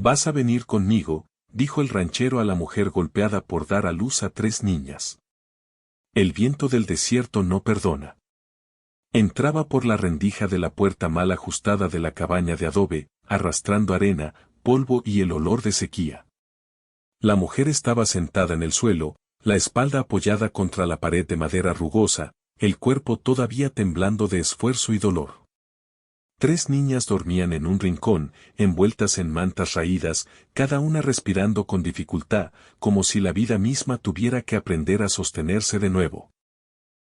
Vas a venir conmigo, dijo el ranchero a la mujer golpeada por dar a luz a 3 niñas. El viento del desierto no perdona. Entraba por la rendija de la puerta mal ajustada de la cabaña de adobe, arrastrando arena, polvo y el olor de sequía. La mujer estaba sentada en el suelo, la espalda apoyada contra la pared de madera rugosa, el cuerpo todavía temblando de esfuerzo y dolor. 3 niñas dormían en un rincón, envueltas en mantas raídas, cada una respirando con dificultad, como si la vida misma tuviera que aprender a sostenerse de nuevo.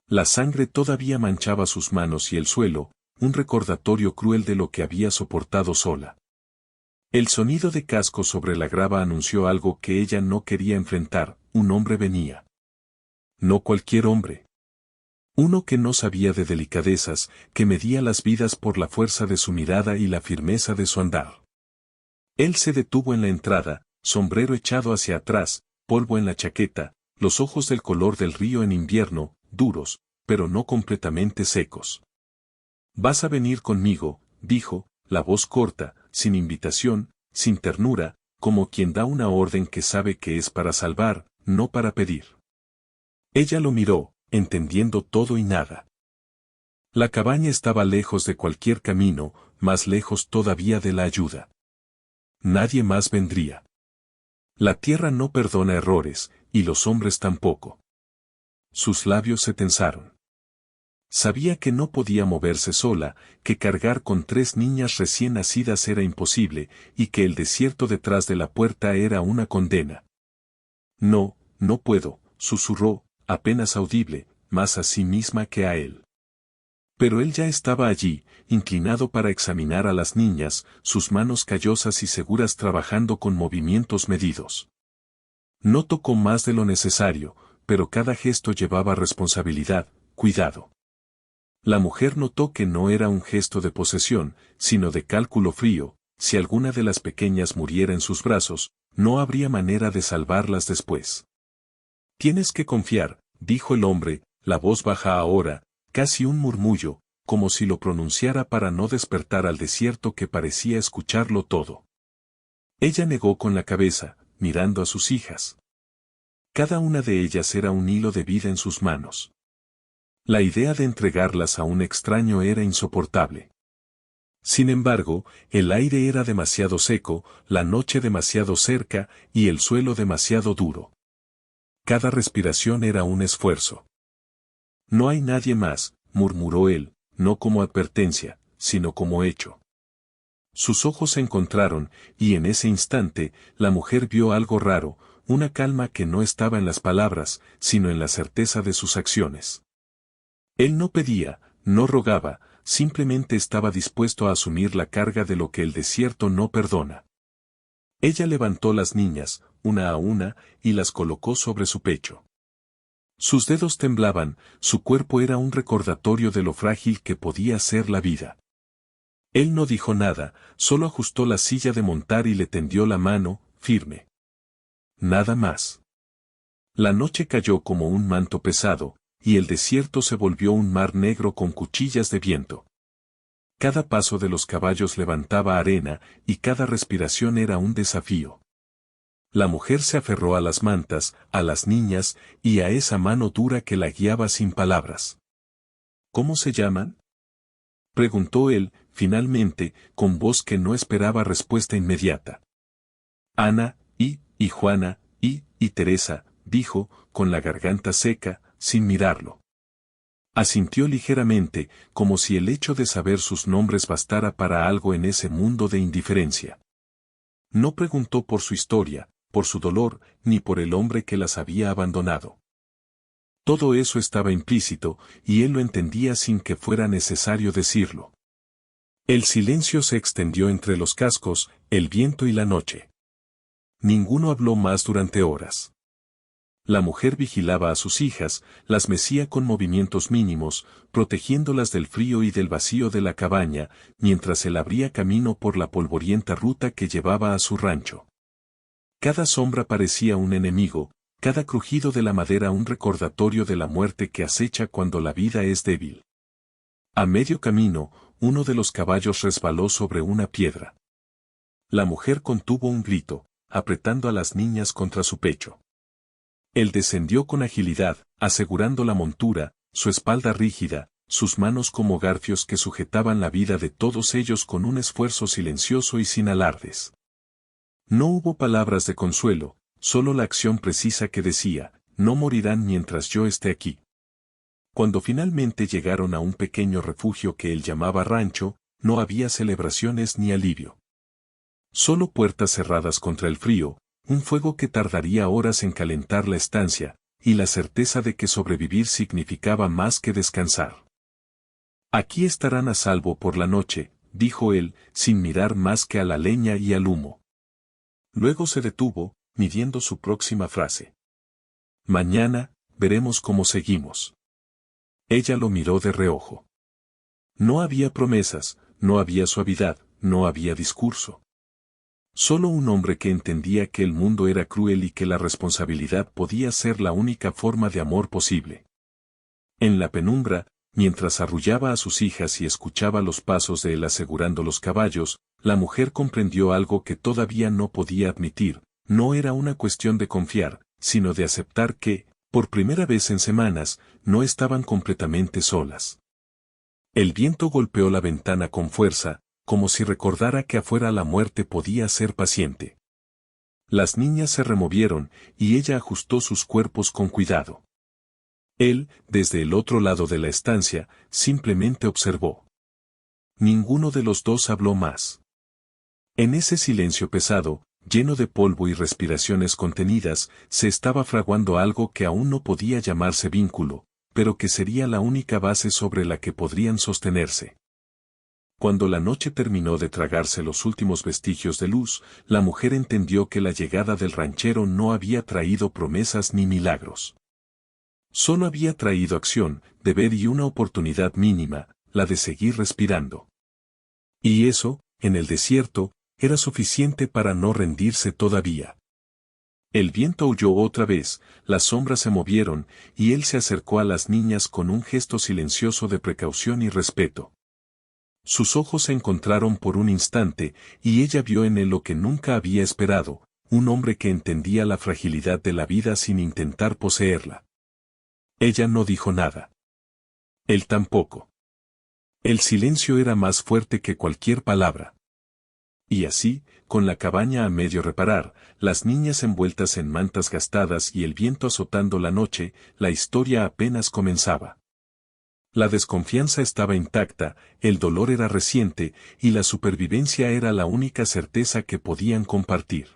La sangre todavía manchaba sus manos y el suelo, un recordatorio cruel de lo que había soportado sola. El sonido de cascos sobre la grava anunció algo que ella no quería enfrentar: un hombre venía. No cualquier hombre. Uno que no sabía de delicadezas, que medía las vidas por la fuerza de su mirada y la firmeza de su andar. Él se detuvo en la entrada, sombrero echado hacia atrás, polvo en la chaqueta, los ojos del color del río en invierno, duros, pero no completamente secos. Vas a venir conmigo, dijo, la voz corta, sin invitación, sin ternura, como quien da una orden que sabe que es para salvar, no para pedir. Ella lo miró, entendiendo todo y nada. La cabaña estaba lejos de cualquier camino, más lejos todavía de la ayuda. Nadie más vendría. La tierra no perdona errores, y los hombres tampoco. Sus labios se tensaron. Sabía que no podía moverse sola, que cargar con 3 niñas recién nacidas era imposible, y que el desierto detrás de la puerta era una condena. No, no puedo, susurró, apenas audible, más a sí misma que a él. Pero él ya estaba allí, inclinado para examinar a las niñas, sus manos callosas y seguras trabajando con movimientos medidos. No tocó más de lo necesario, pero cada gesto llevaba responsabilidad, cuidado. La mujer notó que no era un gesto de posesión, sino de cálculo frío: si alguna de las pequeñas muriera en sus brazos, no habría manera de salvarlas después. Tienes que confiar, dijo el hombre, la voz baja ahora, casi un murmullo, como si lo pronunciara para no despertar al desierto que parecía escucharlo todo. Ella negó con la cabeza, mirando a sus hijas. Cada una de ellas era un hilo de vida en sus manos. La idea de entregarlas a un extraño era insoportable. Sin embargo, el aire era demasiado seco, la noche demasiado cerca, y el suelo demasiado duro. Cada respiración era un esfuerzo. No hay nadie más, murmuró él, no como advertencia, sino como hecho. Sus ojos se encontraron, y en ese instante, la mujer vio algo raro, una calma que no estaba en las palabras, sino en la certeza de sus acciones. Él no pedía, no rogaba, simplemente estaba dispuesto a asumir la carga de lo que el desierto no perdona. Ella levantó las niñas, una a una, y las colocó sobre su pecho. Sus dedos temblaban, su cuerpo era un recordatorio de lo frágil que podía ser la vida. Él no dijo nada, solo ajustó la silla de montar y le tendió la mano, firme. Nada más. La noche cayó como un manto pesado, y el desierto se volvió un mar negro con cuchillas de viento. Cada paso de los caballos levantaba arena, y cada respiración era un desafío. La mujer se aferró a las mantas, a las niñas, y a esa mano dura que la guiaba sin palabras. ¿Cómo se llaman?, preguntó él, finalmente, con voz que no esperaba respuesta inmediata. Ana, y Juana, y Teresa, dijo, con la garganta seca, sin mirarlo. Asintió ligeramente, como si el hecho de saber sus nombres bastara para algo en ese mundo de indiferencia. No preguntó por su historia, por su dolor, ni por el hombre que las había abandonado. Todo eso estaba implícito, y él lo entendía sin que fuera necesario decirlo. El silencio se extendió entre los cascos, el viento y la noche. Ninguno habló más durante horas. La mujer vigilaba a sus hijas, las mecía con movimientos mínimos, protegiéndolas del frío y del vacío de la cabaña, mientras él abría camino por la polvorienta ruta que llevaba a su rancho. Cada sombra parecía un enemigo, cada crujido de la madera un recordatorio de la muerte que acecha cuando la vida es débil. A medio camino, uno de los caballos resbaló sobre una piedra. La mujer contuvo un grito, apretando a las niñas contra su pecho. Él descendió con agilidad, asegurando la montura, su espalda rígida, sus manos como garfios que sujetaban la vida de todos ellos con un esfuerzo silencioso y sin alardes. No hubo palabras de consuelo, solo la acción precisa que decía, no morirán mientras yo esté aquí. Cuando finalmente llegaron a un pequeño refugio que él llamaba rancho, no había celebraciones ni alivio. Solo puertas cerradas contra el frío, un fuego que tardaría horas en calentar la estancia, y la certeza de que sobrevivir significaba más que descansar. Aquí estarán a salvo por la noche, dijo él, sin mirar más que a la leña y al humo. Luego se detuvo, midiendo su próxima frase. Mañana, veremos cómo seguimos. Ella lo miró de reojo. No había promesas, no había suavidad, no había discurso. Solo un hombre que entendía que el mundo era cruel y que la responsabilidad podía ser la única forma de amor posible. En la penumbra, mientras arrullaba a sus hijas y escuchaba los pasos de él asegurando los caballos, la mujer comprendió algo que todavía no podía admitir, no era una cuestión de confiar, sino de aceptar que, por primera vez en semanas, no estaban completamente solas. El viento golpeó la ventana con fuerza, como si recordara que afuera la muerte podía ser paciente. Las niñas se removieron, y ella ajustó sus cuerpos con cuidado. Él, desde el otro lado de la estancia, simplemente observó. Ninguno de los dos habló más. En ese silencio pesado, lleno de polvo y respiraciones contenidas, se estaba fraguando algo que aún no podía llamarse vínculo, pero que sería la única base sobre la que podrían sostenerse. Cuando la noche terminó de tragarse los últimos vestigios de luz, la mujer entendió que la llegada del ranchero no había traído promesas ni milagros. Solo había traído acción, deber y una oportunidad mínima, la de seguir respirando. Y eso, en el desierto, era suficiente para no rendirse todavía. El viento aulló otra vez, las sombras se movieron, y él se acercó a las niñas con un gesto silencioso de precaución y respeto. Sus ojos se encontraron por un instante, y ella vio en él lo que nunca había esperado, un hombre que entendía la fragilidad de la vida sin intentar poseerla. Ella no dijo nada. Él tampoco. El silencio era más fuerte que cualquier palabra. Y así, con la cabaña a medio reparar, las niñas envueltas en mantas gastadas y el viento azotando la noche, la historia apenas comenzaba. La desconfianza estaba intacta, el dolor era reciente, y la supervivencia era la única certeza que podían compartir.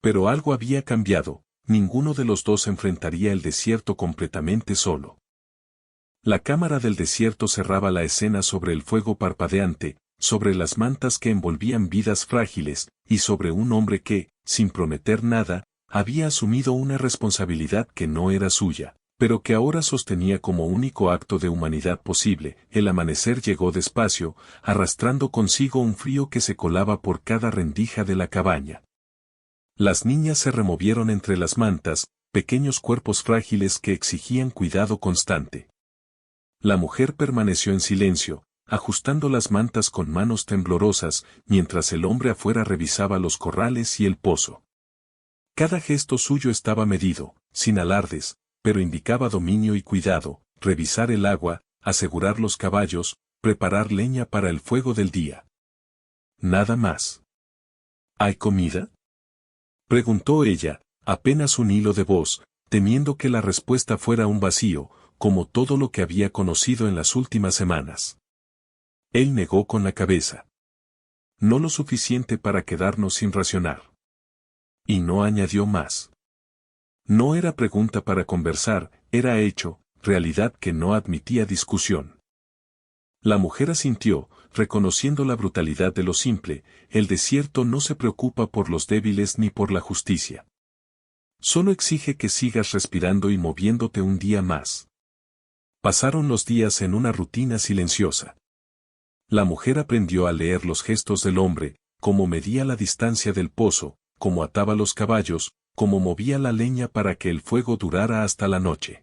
Pero algo había cambiado, ninguno de los dos enfrentaría el desierto completamente solo. La cámara del desierto cerraba la escena sobre el fuego parpadeante, sobre las mantas que envolvían vidas frágiles, y sobre un hombre que, sin prometer nada, había asumido una responsabilidad que no era suya, pero que ahora sostenía como único acto de humanidad posible. El amanecer llegó despacio, arrastrando consigo un frío que se colaba por cada rendija de la cabaña. Las niñas se removieron entre las mantas, pequeños cuerpos frágiles que exigían cuidado constante. La mujer permaneció en silencio, ajustando las mantas con manos temblorosas, mientras el hombre afuera revisaba los corrales y el pozo. Cada gesto suyo estaba medido, sin alardes, pero indicaba dominio y cuidado, revisar el agua, asegurar los caballos, preparar leña para el fuego del día. Nada más. ¿Hay comida?, preguntó ella, apenas un hilo de voz, temiendo que la respuesta fuera un vacío, como todo lo que había conocido en las últimas semanas. Él negó con la cabeza. No lo suficiente para quedarnos sin racionar. Y no añadió más. No era pregunta para conversar, era hecho, realidad que no admitía discusión. La mujer asintió, reconociendo la brutalidad de lo simple. El desierto no se preocupa por los débiles ni por la justicia. Solo exige que sigas respirando y moviéndote un día más. Pasaron los días en una rutina silenciosa. La mujer aprendió a leer los gestos del hombre, cómo medía la distancia del pozo, cómo ataba los caballos, cómo movía la leña para que el fuego durara hasta la noche.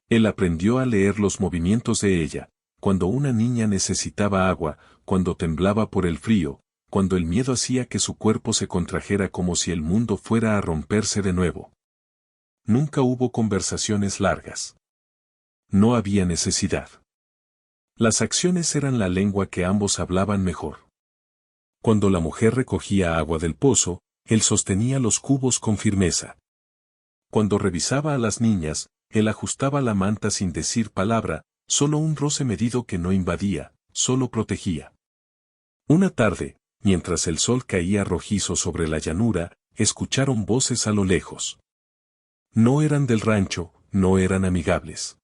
Él aprendió a leer los movimientos de ella, cuando una niña necesitaba agua, cuando temblaba por el frío, cuando el miedo hacía que su cuerpo se contrajera como si el mundo fuera a romperse de nuevo. Nunca hubo conversaciones largas. No había necesidad. Las acciones eran la lengua que ambos hablaban mejor. Cuando la mujer recogía agua del pozo, él sostenía los cubos con firmeza. Cuando revisaba a las niñas, él ajustaba la manta sin decir palabra, solo un roce medido que no invadía, solo protegía. Una tarde, mientras el sol caía rojizo sobre la llanura, escucharon voces a lo lejos. No eran del rancho, no eran amigables.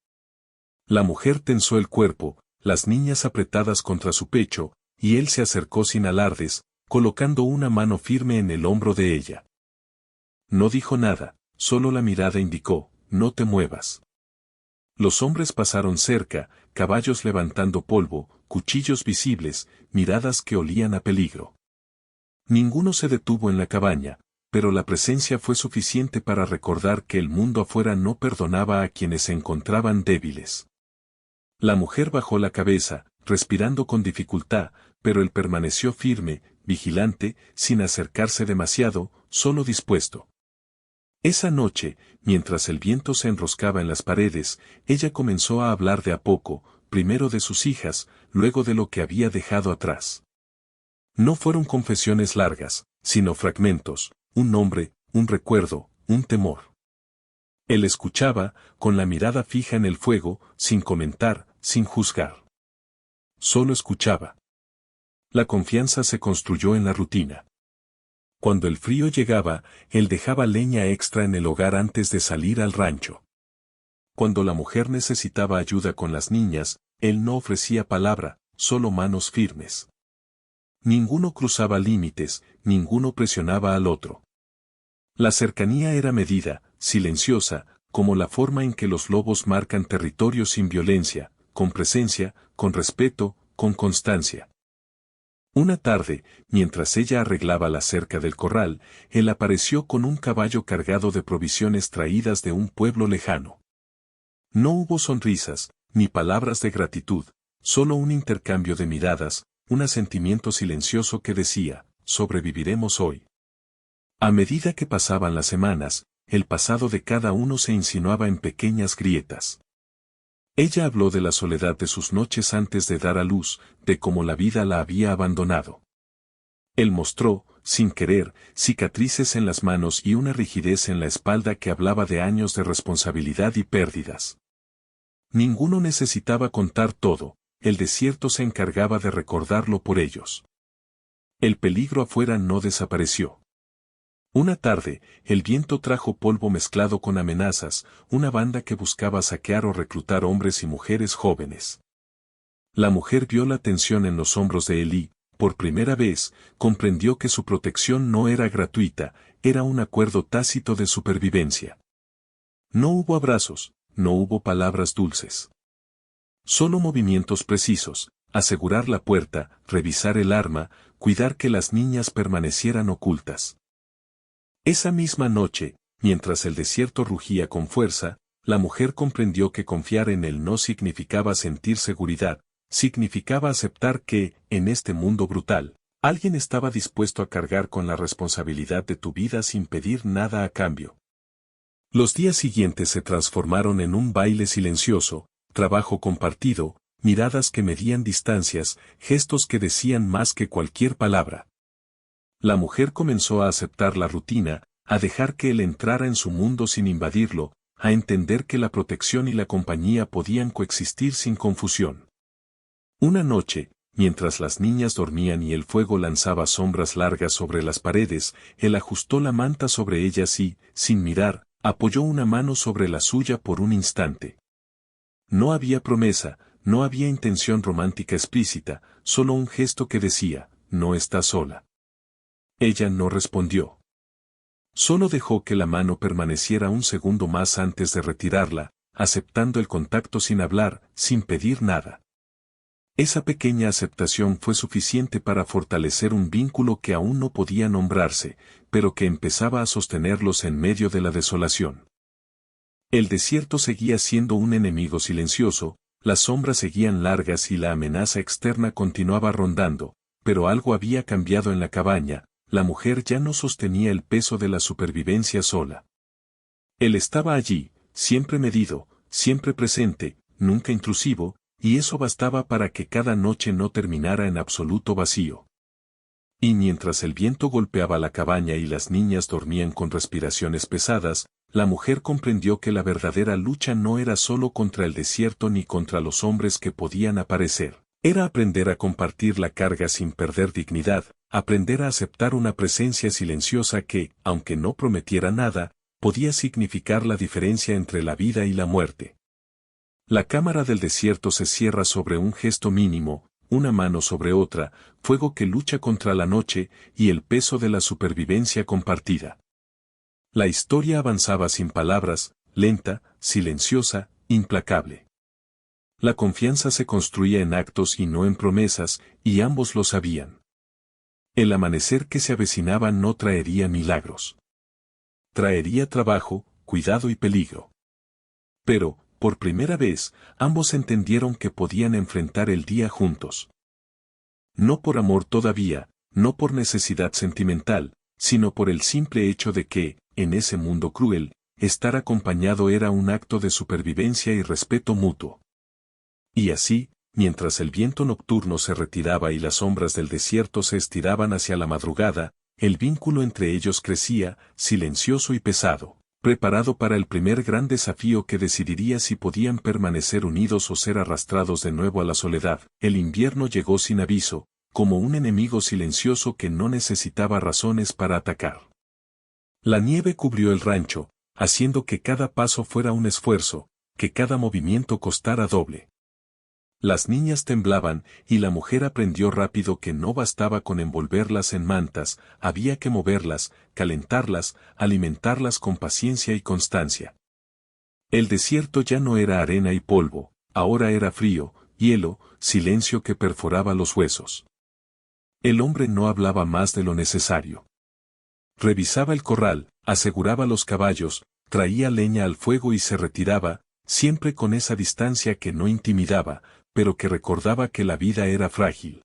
La mujer tensó el cuerpo, las niñas apretadas contra su pecho, y él se acercó sin alardes, colocando una mano firme en el hombro de ella. No dijo nada, solo la mirada indicó, no te muevas. Los hombres pasaron cerca, caballos levantando polvo, cuchillos visibles, miradas que olían a peligro. Ninguno se detuvo en la cabaña, pero la presencia fue suficiente para recordar que el mundo afuera no perdonaba a quienes se encontraban débiles. La mujer bajó la cabeza, respirando con dificultad, pero él permaneció firme, vigilante, sin acercarse demasiado, solo dispuesto. Esa noche, mientras el viento se enroscaba en las paredes, ella comenzó a hablar de a poco, primero de sus hijas, luego de lo que había dejado atrás. No fueron confesiones largas, sino fragmentos, un nombre, un recuerdo, un temor. Él escuchaba, con la mirada fija en el fuego, sin comentar, sin juzgar. Solo escuchaba. La confianza se construyó en la rutina. Cuando el frío llegaba, él dejaba leña extra en el hogar antes de salir al rancho. Cuando la mujer necesitaba ayuda con las niñas, él no ofrecía palabra, solo manos firmes. Ninguno cruzaba límites, ninguno presionaba al otro. La cercanía era medida, silenciosa, como la forma en que los lobos marcan territorio sin violencia, con presencia, con respeto, con constancia. Una tarde, mientras ella arreglaba la cerca del corral, él apareció con un caballo cargado de provisiones traídas de un pueblo lejano. No hubo sonrisas, ni palabras de gratitud, solo un intercambio de miradas, un asentimiento silencioso que decía, sobreviviremos hoy. A medida que pasaban las semanas, el pasado de cada uno se insinuaba en pequeñas grietas. Ella habló de la soledad de sus noches antes de dar a luz, de cómo la vida la había abandonado. Él mostró, sin querer, cicatrices en las manos y una rigidez en la espalda que hablaba de años de responsabilidad y pérdidas. Ninguno necesitaba contar todo, el desierto se encargaba de recordarlo por ellos. El peligro afuera no desapareció. Una tarde, el viento trajo polvo mezclado con amenazas, una banda que buscaba saquear o reclutar hombres y mujeres jóvenes. La mujer vio la tensión en los hombros de él y, por primera vez, comprendió que su protección no era gratuita, era un acuerdo tácito de supervivencia. No hubo abrazos, no hubo palabras dulces. Solo movimientos precisos, asegurar la puerta, revisar el arma, cuidar que las niñas permanecieran ocultas. Esa misma noche, mientras el desierto rugía con fuerza, la mujer comprendió que confiar en él no significaba sentir seguridad, significaba aceptar que, en este mundo brutal, alguien estaba dispuesto a cargar con la responsabilidad de tu vida sin pedir nada a cambio. Los días siguientes se transformaron en un baile silencioso, trabajo compartido, miradas que medían distancias, gestos que decían más que cualquier palabra. La mujer comenzó a aceptar la rutina, a dejar que él entrara en su mundo sin invadirlo, a entender que la protección y la compañía podían coexistir sin confusión. Una noche, mientras las niñas dormían y el fuego lanzaba sombras largas sobre las paredes, él ajustó la manta sobre ellas y, sin mirar, apoyó una mano sobre la suya por un instante. No había promesa, no había intención romántica explícita, solo un gesto que decía, no estás sola. Ella no respondió. Solo dejó que la mano permaneciera un segundo más antes de retirarla, aceptando el contacto sin hablar, sin pedir nada. Esa pequeña aceptación fue suficiente para fortalecer un vínculo que aún no podía nombrarse, pero que empezaba a sostenerlos en medio de la desolación. El desierto seguía siendo un enemigo silencioso, las sombras seguían largas y la amenaza externa continuaba rondando, pero algo había cambiado en la cabaña, la mujer ya no sostenía el peso de la supervivencia sola. Él estaba allí, siempre medido, siempre presente, nunca intrusivo, y eso bastaba para que cada noche no terminara en absoluto vacío. Y mientras el viento golpeaba la cabaña y las niñas dormían con respiraciones pesadas, la mujer comprendió que la verdadera lucha no era solo contra el desierto ni contra los hombres que podían aparecer. Era aprender a compartir la carga sin perder dignidad, aprender a aceptar una presencia silenciosa que, aunque no prometiera nada, podía significar la diferencia entre la vida y la muerte. La cámara del desierto se cierra sobre un gesto mínimo, una mano sobre otra, fuego que lucha contra la noche y el peso de la supervivencia compartida. La historia avanzaba sin palabras, lenta, silenciosa, implacable. La confianza se construía en actos y no en promesas, y ambos lo sabían. El amanecer que se avecinaba no traería milagros. Traería trabajo, cuidado y peligro. Pero, por primera vez, ambos entendieron que podían enfrentar el día juntos. No por amor todavía, no por necesidad sentimental, sino por el simple hecho de que, en ese mundo cruel, estar acompañado era un acto de supervivencia y respeto mutuo. Y así, mientras el viento nocturno se retiraba y las sombras del desierto se estiraban hacia la madrugada, el vínculo entre ellos crecía, silencioso y pesado, preparado para el primer gran desafío que decidiría si podían permanecer unidos o ser arrastrados de nuevo a la soledad. El invierno llegó sin aviso, como un enemigo silencioso que no necesitaba razones para atacar. La nieve cubrió el rancho, haciendo que cada paso fuera un esfuerzo, que cada movimiento costara doble. Las niñas temblaban, y la mujer aprendió rápido que no bastaba con envolverlas en mantas, había que moverlas, calentarlas, alimentarlas con paciencia y constancia. El desierto ya no era arena y polvo, ahora era frío, hielo, silencio que perforaba los huesos. El hombre no hablaba más de lo necesario. Revisaba el corral, aseguraba los caballos, traía leña al fuego y se retiraba, siempre con esa distancia que no intimidaba, pero que recordaba que la vida era frágil.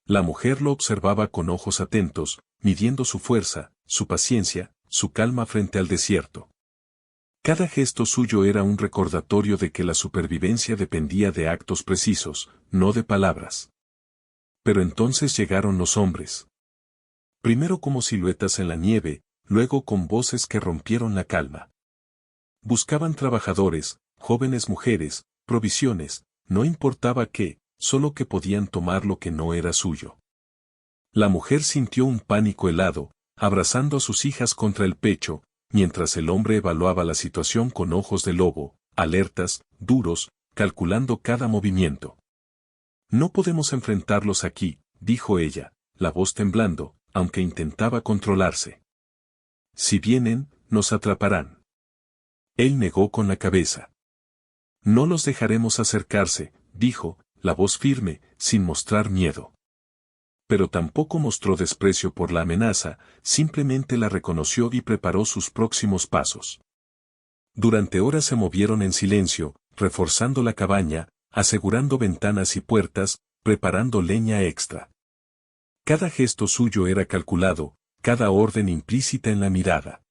La mujer lo observaba con ojos atentos, midiendo su fuerza, su paciencia, su calma frente al desierto. Cada gesto suyo era un recordatorio de que la supervivencia dependía de actos precisos, no de palabras. Pero entonces llegaron los hombres. Primero como siluetas en la nieve, luego con voces que rompieron la calma. Buscaban trabajadores, jóvenes mujeres, provisiones, no importaba qué, solo que podían tomar lo que no era suyo. La mujer sintió un pánico helado, abrazando a sus hijas contra el pecho, mientras el hombre evaluaba la situación con ojos de lobo, alertas, duros, calculando cada movimiento. No podemos enfrentarlos aquí, dijo ella, la voz temblando, aunque intentaba controlarse. Si vienen, nos atraparán. Él negó con la cabeza. No los dejaremos acercarse, dijo, la voz firme, sin mostrar miedo. Pero tampoco mostró desprecio por la amenaza, simplemente la reconoció y preparó sus próximos pasos. Durante horas se movieron en silencio, reforzando la cabaña, asegurando ventanas y puertas, preparando leña extra. Cada gesto suyo era calculado, cada orden implícita en la mirada.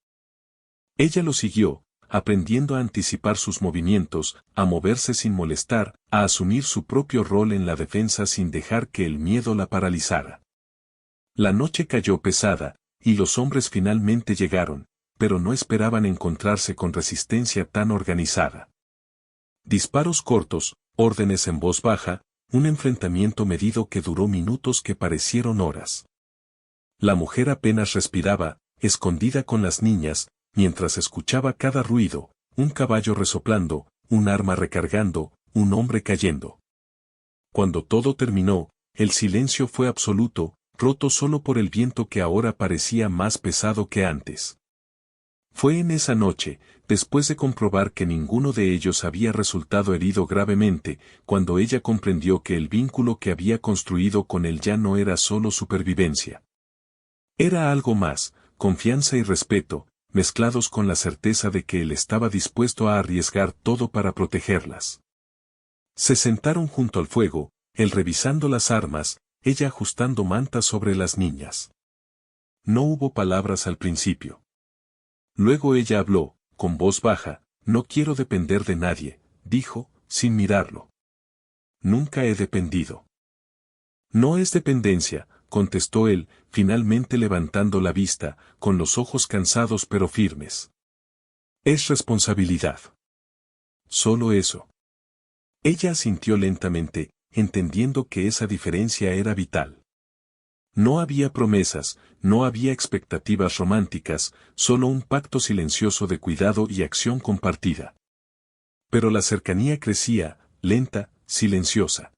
Ella lo siguió, aprendiendo a anticipar sus movimientos, a moverse sin molestar, a asumir su propio rol en la defensa sin dejar que el miedo la paralizara. La noche cayó pesada, y los hombres finalmente llegaron, pero no esperaban encontrarse con resistencia tan organizada. Disparos cortos, órdenes en voz baja, un enfrentamiento medido que duró minutos que parecieron horas. La mujer apenas respiraba, escondida con las niñas, mientras escuchaba cada ruido, un caballo resoplando, un arma recargando, un hombre cayendo. Cuando todo terminó, el silencio fue absoluto, roto solo por el viento que ahora parecía más pesado que antes. Fue en esa noche, después de comprobar que ninguno de ellos había resultado herido gravemente, cuando ella comprendió que el vínculo que había construido con él ya no era solo supervivencia. Era algo más, confianza y respeto, mezclados con la certeza de que él estaba dispuesto a arriesgar todo para protegerlas. Se sentaron junto al fuego, él revisando las armas, ella ajustando mantas sobre las niñas. No hubo palabras al principio. Luego ella habló, con voz baja: no quiero depender de nadie, dijo, sin mirarlo. Nunca he dependido. No es dependencia, contestó él, finalmente levantando la vista, con los ojos cansados pero firmes. Es responsabilidad. Solo eso. Ella asintió lentamente, entendiendo que esa diferencia era vital. No había promesas, no había expectativas románticas, solo un pacto silencioso de cuidado y acción compartida. Pero la cercanía crecía, lenta, silenciosa.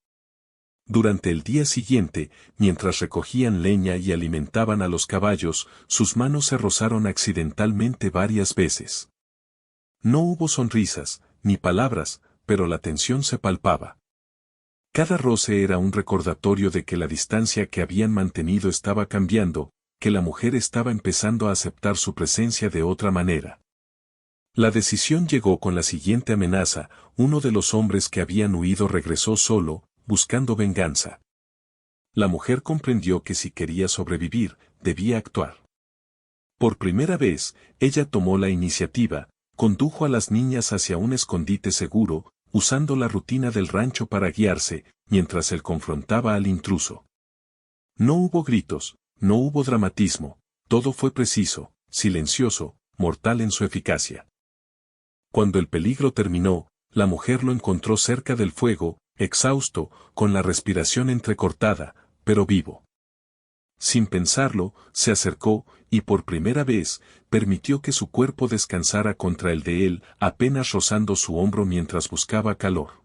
Durante el día siguiente, mientras recogían leña y alimentaban a los caballos, sus manos se rozaron accidentalmente varias veces. No hubo sonrisas, ni palabras, pero la tensión se palpaba. Cada roce era un recordatorio de que la distancia que habían mantenido estaba cambiando, que la mujer estaba empezando a aceptar su presencia de otra manera. La decisión llegó con la siguiente amenaza: uno de los hombres que habían huido regresó solo, buscando venganza. La mujer comprendió que si quería sobrevivir, debía actuar. Por primera vez, ella tomó la iniciativa, condujo a las niñas hacia un escondite seguro, usando la rutina del rancho para guiarse, mientras él confrontaba al intruso. No hubo gritos, no hubo dramatismo, todo fue preciso, silencioso, mortal en su eficacia. Cuando el peligro terminó, la mujer lo encontró cerca del fuego, exhausto, con la respiración entrecortada, pero vivo. Sin pensarlo, se acercó, y por primera vez, permitió que su cuerpo descansara contra el de él, apenas rozando su hombro mientras buscaba calor.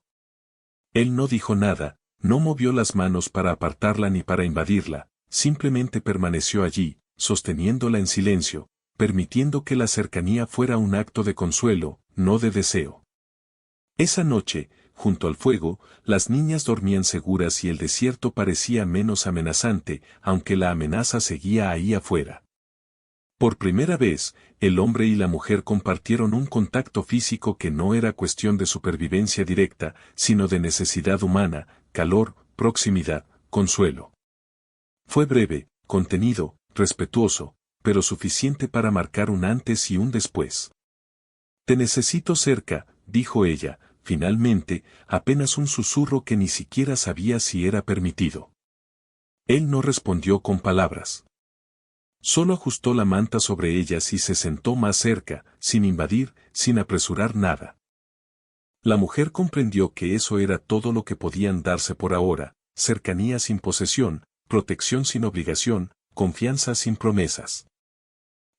Él no dijo nada, no movió las manos para apartarla ni para invadirla, simplemente permaneció allí, sosteniéndola en silencio, permitiendo que la cercanía fuera un acto de consuelo, no de deseo. Esa noche, junto al fuego, las niñas dormían seguras y el desierto parecía menos amenazante, aunque la amenaza seguía ahí afuera. Por primera vez, el hombre y la mujer compartieron un contacto físico que no era cuestión de supervivencia directa, sino de necesidad humana, calor, proximidad, consuelo. Fue breve, contenido, respetuoso, pero suficiente para marcar un antes y un después. Te necesito cerca, dijo ella, finalmente, apenas un susurro que ni siquiera sabía si era permitido. Él no respondió con palabras. Solo ajustó la manta sobre ellas y se sentó más cerca, sin invadir, sin apresurar nada. La mujer comprendió que eso era todo lo que podían darse por ahora: cercanía sin posesión, protección sin obligación, confianza sin promesas.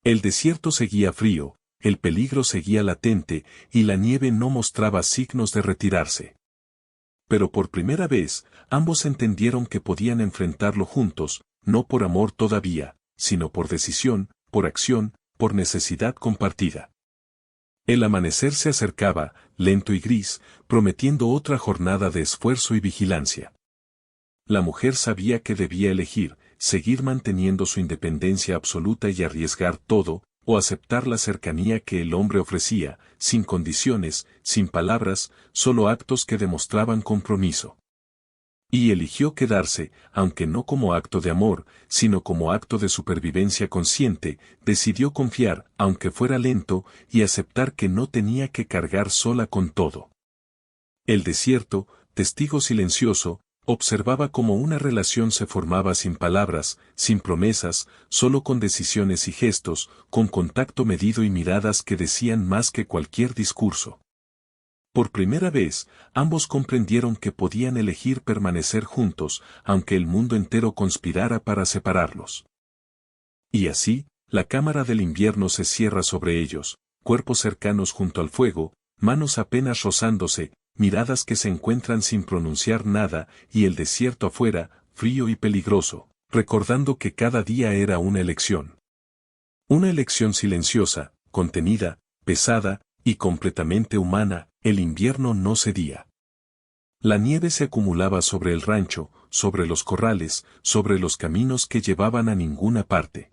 El desierto seguía frío, el peligro seguía latente, y la nieve no mostraba signos de retirarse. Pero por primera vez, ambos entendieron que podían enfrentarlo juntos, no por amor todavía, sino por decisión, por acción, por necesidad compartida. El amanecer se acercaba, lento y gris, prometiendo otra jornada de esfuerzo y vigilancia. La mujer sabía que debía elegir: seguir manteniendo su independencia absoluta y arriesgar todo, o aceptar la cercanía que el hombre ofrecía, sin condiciones, sin palabras, solo actos que demostraban compromiso. Y eligió quedarse, aunque no como acto de amor, sino como acto de supervivencia consciente. Decidió confiar, aunque fuera lento, y aceptar que no tenía que cargar sola con todo. El desierto, testigo silencioso, observaba cómo una relación se formaba sin palabras, sin promesas, solo con decisiones y gestos, con contacto medido y miradas que decían más que cualquier discurso. Por primera vez, ambos comprendieron que podían elegir permanecer juntos, aunque el mundo entero conspirara para separarlos. Y así, la cámara del invierno se cierra sobre ellos, cuerpos cercanos junto al fuego, manos apenas rozándose, miradas que se encuentran sin pronunciar nada, y el desierto afuera, frío y peligroso, recordando que cada día era una elección. Una elección silenciosa, contenida, pesada, y completamente humana. El invierno no cedía. La nieve se acumulaba sobre el rancho, sobre los corrales, sobre los caminos que llevaban a ninguna parte.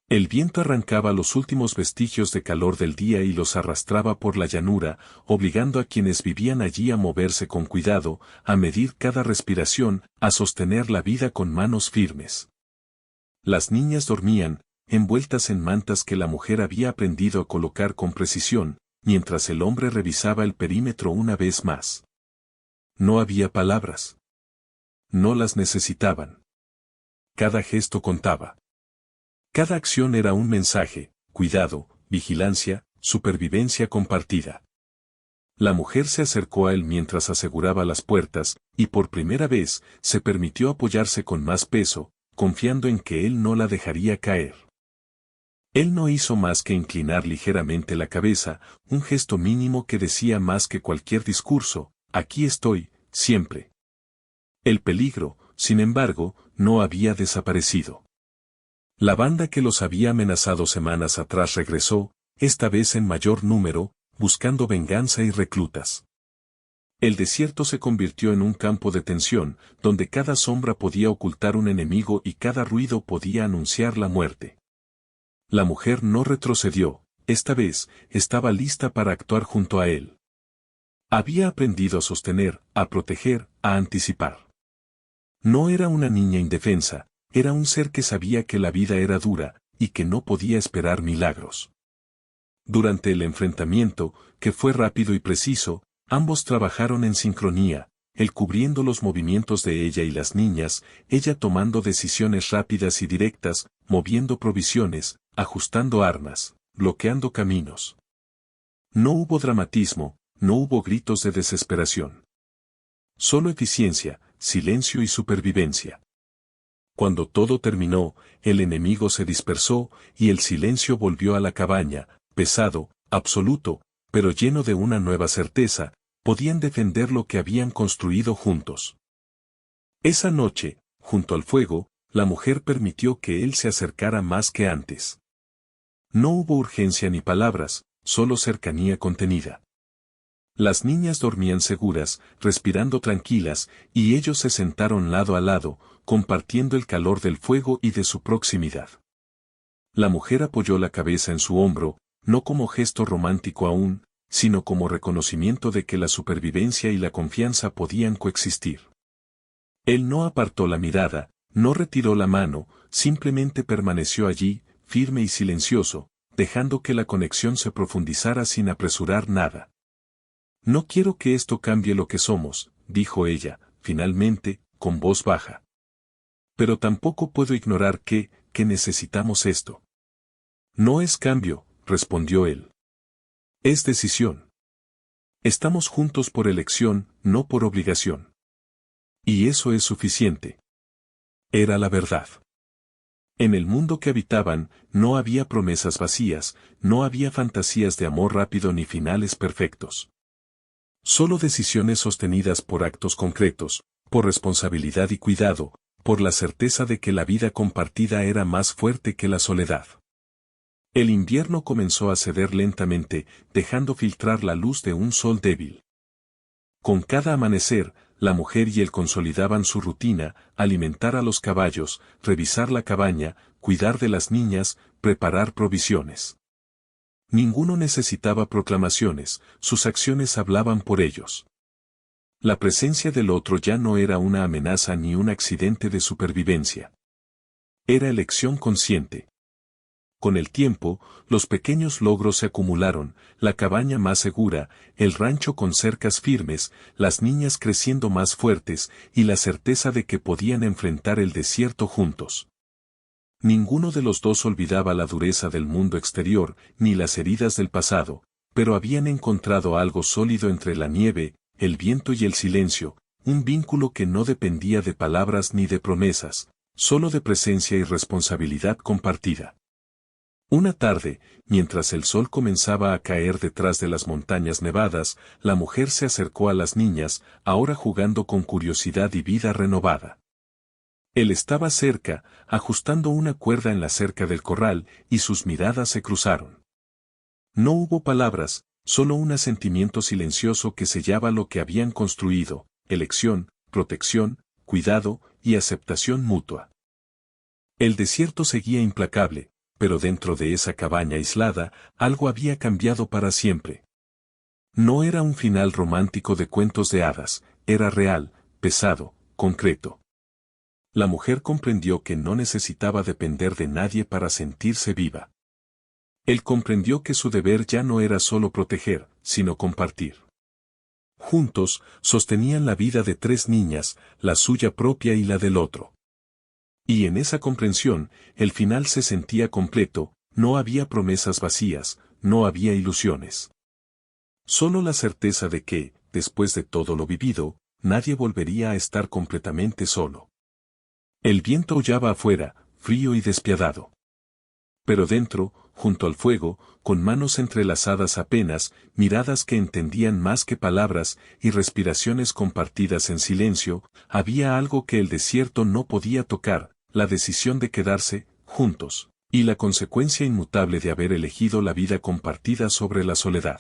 El viento arrancaba los últimos vestigios de calor del día y los arrastraba por la llanura, obligando a quienes vivían allí a moverse con cuidado, a medir cada respiración, a sostener la vida con manos firmes. Las niñas dormían, envueltas en mantas que la mujer había aprendido a colocar con precisión, mientras el hombre revisaba el perímetro una vez más. No había palabras. No las necesitaban. Cada gesto contaba. Cada acción era un mensaje: cuidado, vigilancia, supervivencia compartida. La mujer se acercó a él mientras aseguraba las puertas, y por primera vez se permitió apoyarse con más peso, confiando en que él no la dejaría caer. Él no hizo más que inclinar ligeramente la cabeza, un gesto mínimo que decía más que cualquier discurso: aquí estoy, siempre. El peligro, sin embargo, no había desaparecido. La banda que los había amenazado semanas atrás regresó, esta vez en mayor número, buscando venganza y reclutas. El desierto se convirtió en un campo de tensión, donde cada sombra podía ocultar un enemigo y cada ruido podía anunciar la muerte. La mujer no retrocedió, esta vez estaba lista para actuar junto a él. Había aprendido a sostener, a proteger, a anticipar. No era una niña indefensa, era un ser que sabía que la vida era dura, y que no podía esperar milagros. Durante el enfrentamiento, que fue rápido y preciso, ambos trabajaron en sincronía, él cubriendo los movimientos de ella y las niñas, ella tomando decisiones rápidas y directas, moviendo provisiones, ajustando armas, bloqueando caminos. No hubo dramatismo, no hubo gritos de desesperación. Solo eficiencia, silencio y supervivencia. Cuando todo terminó, el enemigo se dispersó, y el silencio volvió a la cabaña, pesado, absoluto, pero lleno de una nueva certeza: podían defender lo que habían construido juntos. Esa noche, junto al fuego, la mujer permitió que él se acercara más que antes. No hubo urgencia ni palabras, solo cercanía contenida. Las niñas dormían seguras, respirando tranquilas, y ellos se sentaron lado a lado, compartiendo el calor del fuego y de su proximidad. La mujer apoyó la cabeza en su hombro, no como gesto romántico aún, sino como reconocimiento de que la supervivencia y la confianza podían coexistir. Él no apartó la mirada, no retiró la mano, simplemente permaneció allí, firme y silencioso, dejando que la conexión se profundizara sin apresurar nada. No quiero que esto cambie lo que somos, dijo ella, finalmente, con voz baja. Pero tampoco puedo ignorar que necesitamos esto. No es cambio, respondió él. Es decisión. Estamos juntos por elección, no por obligación. Y eso es suficiente. Era la verdad. En el mundo que habitaban, no había promesas vacías, no había fantasías de amor rápido ni finales perfectos. Solo decisiones sostenidas por actos concretos, por responsabilidad y cuidado, por la certeza de que la vida compartida era más fuerte que la soledad. El invierno comenzó a ceder lentamente, dejando filtrar la luz de un sol débil. Con cada amanecer, la mujer y él consolidaban su rutina: alimentar a los caballos, revisar la cabaña, cuidar de las niñas, preparar provisiones. Ninguno necesitaba proclamaciones, sus acciones hablaban por ellos. La presencia del otro ya no era una amenaza ni un accidente de supervivencia. Era elección consciente. Con el tiempo, los pequeños logros se acumularon: la cabaña más segura, el rancho con cercas firmes, las niñas creciendo más fuertes, y la certeza de que podían enfrentar el desierto juntos. Ninguno de los dos olvidaba la dureza del mundo exterior, ni las heridas del pasado, pero habían encontrado algo sólido entre la nieve, el viento y el silencio, un vínculo que no dependía de palabras ni de promesas, solo de presencia y responsabilidad compartida. Una tarde, mientras el sol comenzaba a caer detrás de las montañas nevadas, la mujer se acercó a las niñas, ahora jugando con curiosidad y vida renovada. Él estaba cerca, ajustando una cuerda en la cerca del corral, y sus miradas se cruzaron. No hubo palabras, solo un asentimiento silencioso que sellaba lo que habían construido: elección, protección, cuidado y aceptación mutua. El desierto seguía implacable, pero dentro de esa cabaña aislada, algo había cambiado para siempre. No era un final romántico de cuentos de hadas, era real, pesado, concreto. La mujer comprendió que no necesitaba depender de nadie para sentirse viva. Él comprendió que su deber ya no era solo proteger, sino compartir. Juntos, sostenían la vida de 3 niñas, la suya propia y la del otro. Y en esa comprensión, el final se sentía completo, no había promesas vacías, no había ilusiones. Solo la certeza de que, después de todo lo vivido, nadie volvería a estar completamente solo. El viento aullaba afuera, frío y despiadado. Pero dentro, junto al fuego, con manos entrelazadas apenas, miradas que entendían más que palabras y respiraciones compartidas en silencio, había algo que el desierto no podía tocar, la decisión de quedarse, juntos, y la consecuencia inmutable de haber elegido la vida compartida sobre la soledad.